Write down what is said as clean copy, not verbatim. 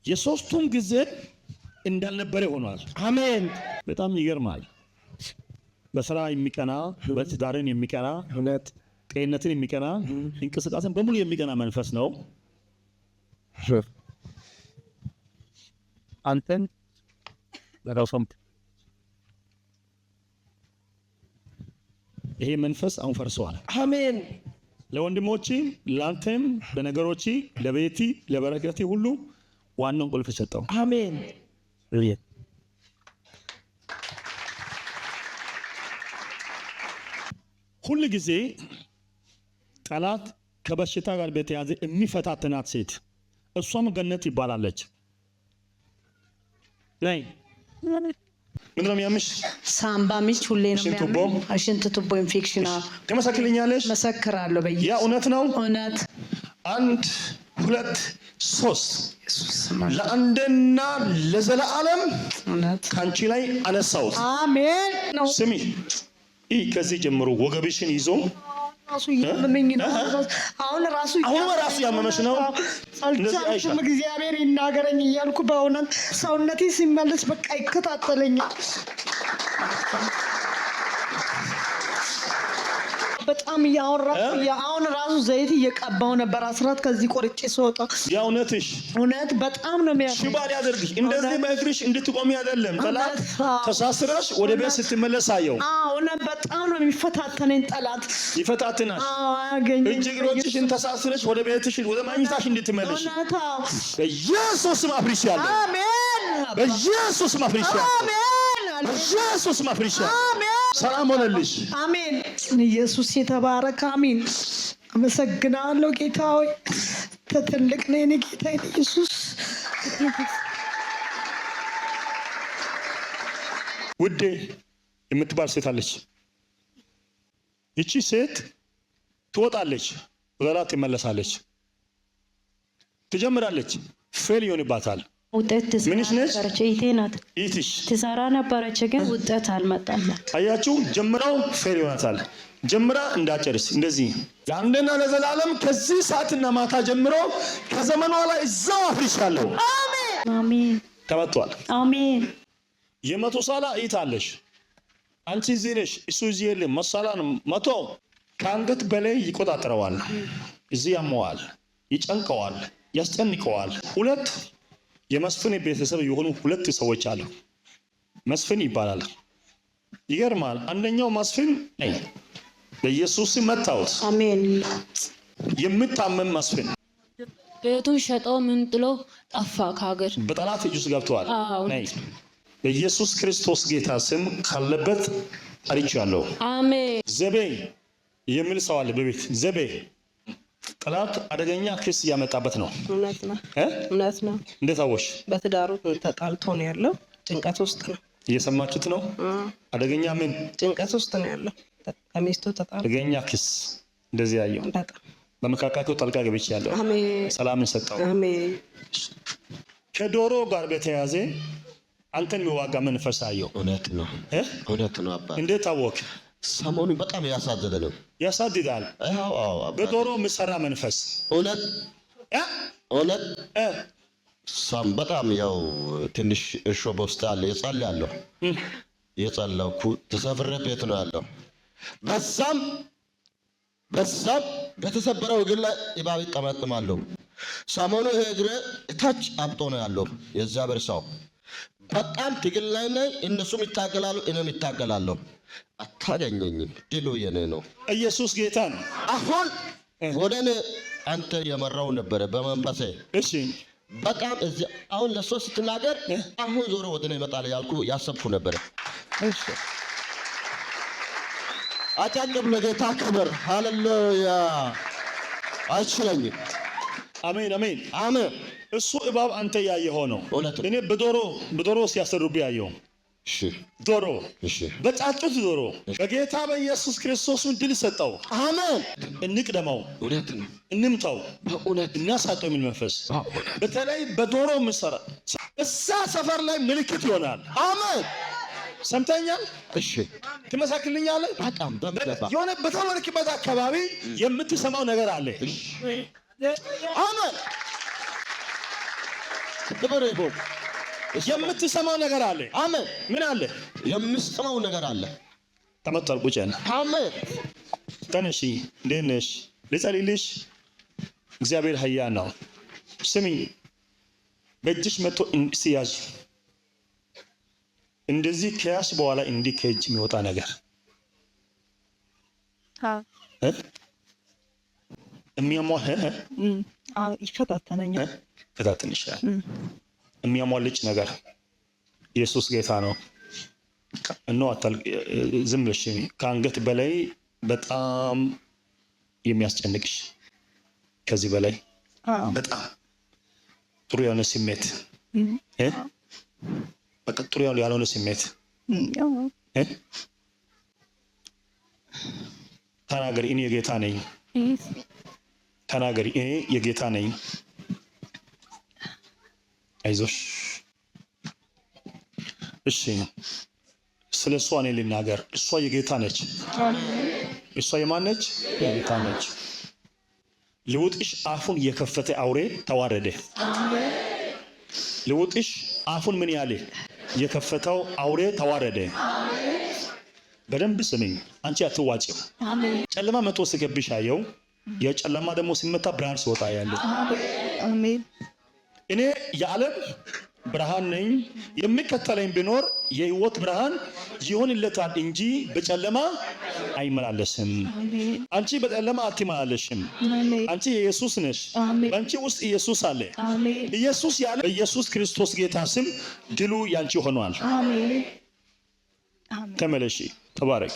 የሶስቱም ጊዜ እንዳልነበረ ሆኗል። አሜን። በጣም ይገርማል። በስራ የሚቀና በትዳርን የሚቀና እውነት ጤንነትን የሚቀና እንቅስቃሴን በሙሉ የሚቀና መንፈስ ነው። አንተን ለራስም ይሄ መንፈስ አሁን ፈርሷል። አሜን። ለወንድሞቼ ላንተም ለነገሮቼ ለቤቲ ለበረከቴ ሁሉ ዋናውን ቁልፍ ሰጠው። አሜን። ሁሉ ጊዜ ጠላት ከበሽታ ጋር በተያዘ የሚፈታተናት ሴት እሷም ገነት ይባላለች። ላይ ምንድነው የሚያምሽ? ሳምባ ምች ሁሌ ነው የሚያምሽ። አሽንት ቱቦ ኢንፌክሽን። ትመሰክልኛለሽ? መሰክራለሁ። በይ ያ እውነት ነው። እውነት 1 2 3 ለአንድና ለዘላለም እውነት ካንቺ ላይ አነሳውት። አሜን ነው። ስሚ ይህ ከዚህ ጀምሮ ወገብሽን ይዞ ራሱ ያመመኝ ነው። አሁን ራሱ ያመመሽ ነው። አልቻልኩም። እግዚአብሔር ይናገረኝ እያልኩ በእውነት ሰውነቴ ሲመለስ በቃ ይከታተለኛል። በጣም አሁን ራሱ ዘይት እየቀባው ነበር። አስራት ከዚህ ቆርጬ ስወጣ ያ እውነትሽ እውነት በጣም ነው የሚያስፈልግ። ሽባል ያደርግሽ እንደዚህ በእግርሽ እንድትቆሚ አይደለም። ጠላት ተሳስረሽ ወደ ቤት ስትመለስ አየው። እውነት በጣም ነው የሚፈታተነኝ ጠላት። ይፈታተናል። እጅ እግሮችሽን ተሳስረሽ ወደ ቤትሽ ወደ ማግኘታሽ እንድትመለሽ በኢየሱስ ስም አፍርሻለሁ። አሜን። በኢየሱስ ስም አፍርሻለሁ። አሜን። በኢየሱስ ስም አፍርሻለሁ። አሜን። ሰላም ሆነልሽ። አሜን። ኢየሱስ የተባረከ አሜን። አመሰግናለሁ ጌታ ሆይ ትልቅ ነህ የኔ ጌታ ኢየሱስ። ውዴ የምትባል ሴት አለች። ይቺ ሴት ትወጣለች፣ ወደላ ትመለሳለች፣ ትጀምራለች፣ ፌል ይሆንባታል። ውጤት ምንሽ ነች? እህቴ ናት። ይትሽ ትሰራ ነበረች፣ ግን ውጤት አልመጣላት። አያችሁ፣ ጀምራው ፌል ይሆናታል። ጀምራ እንዳጨርስ እንደዚህ ለአንድና ለዘላለም ከዚህ ሰዓትና ማታ ጀምሮ ከዘመኗ ላይ እዛው አፍርሻለሁ። አሜን። አሜን። ተመቷል። አሜን። የመቶሳላ እይታለሽ። አንቺ እዚህ ነሽ፣ እሱ እዚህ የለም። መሳላን መቶ ከአንገት በላይ ይቆጣጠረዋል። እዚህ ያመዋል፣ ይጨንቀዋል፣ ያስጨንቀዋል። ሁለት የመስፍን ቤተሰብ የሆኑ ሁለት ሰዎች አሉ። መስፍን ይባላል። ይገርማል። አንደኛው መስፍን ነኝ በኢየሱስ መታወት። አሜን። የምታመም መስፍን ቤቱን ሸጠው ምን ጥሎ ጠፋ ከሀገር። በጠላት እጅ ውስጥ ገብተዋል። ነይ በኢየሱስ ክርስቶስ ጌታ ስም ካለበት ጠርቻለሁ። አሜን። ዘቤ የሚል ሰው አለ በቤት ዘቤ። ጠላት አደገኛ ክስ እያመጣበት ነው። እውነት ነው። እውነት ነው። እንዴት አወሽ? በትዳሩ ተጣልቶ ነው ያለው። ጭንቀት ውስጥ ነው። እየሰማችሁት ነው። አደገኛ ምን ጭንቀት ውስጥ ነው ያለው። ከሚስቱ ተጣልቶ አደገኛ ክስ እንደዚህ ያየው። በመካከላቸው ጣልቃ ገብቼ ያለው ሰላምን ሰጠው። አሜን። ከዶሮ ጋር በተያያዘ አንተን የሚዋጋ መንፈስ አየው። እውነት ነው። እውነት ነው አባ። እንዴት አወቅ? ሰሞኑን በጣም ያሳደደ ነው። ያሳድዳል። በዶሮ የሚሰራ መንፈስ እውነት እውነት ሳም በጣም ያው ትንሽ እርሾ በውስጥ አለ። የጸለያለሁ የጸለይኩ ተሰፍሬ ቤት ነው ያለው። በዛም በተሰበረው እግር ላይ እባብ ይጠመጥማለሁ። ሰሞኑ ይሄ እግሬ ታች አብጦ ነው ያለው። የእግዚአብሔር ሰው በጣም ትግል ላይ ነኝ። እነሱም ይታገላሉ፣ እኔም ይታገላለሁ። አታገኘኝም። ድሉ የኔ ነው። ኢየሱስ ጌታ ነው። አሁን ወደ እኔ አንተ የመራው ነበረ በመንፈሴ። እሺ በጣም እዚህ አሁን ለሶስት ስትናገር አሁን ዞሮ ወደ እኔ ይመጣል ያልኩ ያሰብኩ ነበረ። እሺ አጫጭም ለጌታ ክብር። ሃሌሉያ። አይችለኝም። አሜን አሜን አሜን። እሱ እባብ አንተ ያየኸው ነው። እኔ በዶሮ ሲያሰሩብህ ያየው። እሺ ዶሮ እሺ በጫጩት ዶሮ በጌታ በኢየሱስ ክርስቶስ ድል ሰጠው። አሜን። እንቅደመው፣ እውነት ነው። እንምታው፣ በእውነት እናሳጠው የሚል መንፈስ በተለይ በዶሮ ምሰራ እዛ ሰፈር ላይ ምልክት ይሆናል። አሜን። ሰምተኛል? እሺ ትመሰክልኛለህ? በጣም በመደባ የሆነ በተመልክበት አካባቢ የምትሰማው ነገር አለ። አሜን። ክብር ይሁን። የምትሰማው ነገር አለ። አሜን። ምን አለ? የምትሰማው ነገር አለ። ተመቷል። ቁጭና አሜን። ተነሺ። እንዴት ነሽ? ልጸልይልሽ። እግዚአብሔር ኃያል ነው። ስሚ፣ በእጅሽ መጥቶ ሲያዝ እንደዚህ ከያዝ በኋላ እንዲህ ከእጅ የሚወጣ ነገር የሚያሟህ ይፈታተነኛል። ፈታተንሻል። የሚያሟልጭ ነገር ኢየሱስ ጌታ ነው። ዝም ብለሽ ከአንገት በላይ በጣም የሚያስጨንቅሽ ከዚህ በላይ በጣም ጥሩ ያልሆነ ስሜት በቃ ጥሩ ያልሆነ ስሜት ተናገሪ። እኔ የጌታ ነኝ። ተናገሪ። እኔ የጌታ ነኝ። አይዞሽ። እሺ፣ ስለ እሷ እኔ ልናገር። እሷ የጌታ ነች። እሷ የማን ነች? የጌታ ነች። ልውጥሽ አፉን የከፈተ አውሬ ተዋረደ። ልውጥሽ አፉን ምን ያለ የከፈተው አውሬ ተዋረደ። በደንብ ስሚኝ። አንቺ አትዋጪው። ጨለማ መጥቶ ሲገብሽ አየው። የጨለማ ደግሞ ሲመታ ብርሃን ሲወጣ ያለው። አሜን። እኔ የዓለም ብርሃን ነኝ። የሚከተለኝ ቢኖር የሕይወት ብርሃን ይሆንለታል እንጂ በጨለማ አይመላለስም። አንቺ በጨለማ አትመላለሽም። አንቺ የኢየሱስ ነሽ። በአንቺ ውስጥ ኢየሱስ አለ። ኢየሱስ ያለ በኢየሱስ ክርስቶስ ጌታ ስም ድሉ ያንቺ ሆኗል። ተመለሺ። ተባረክ።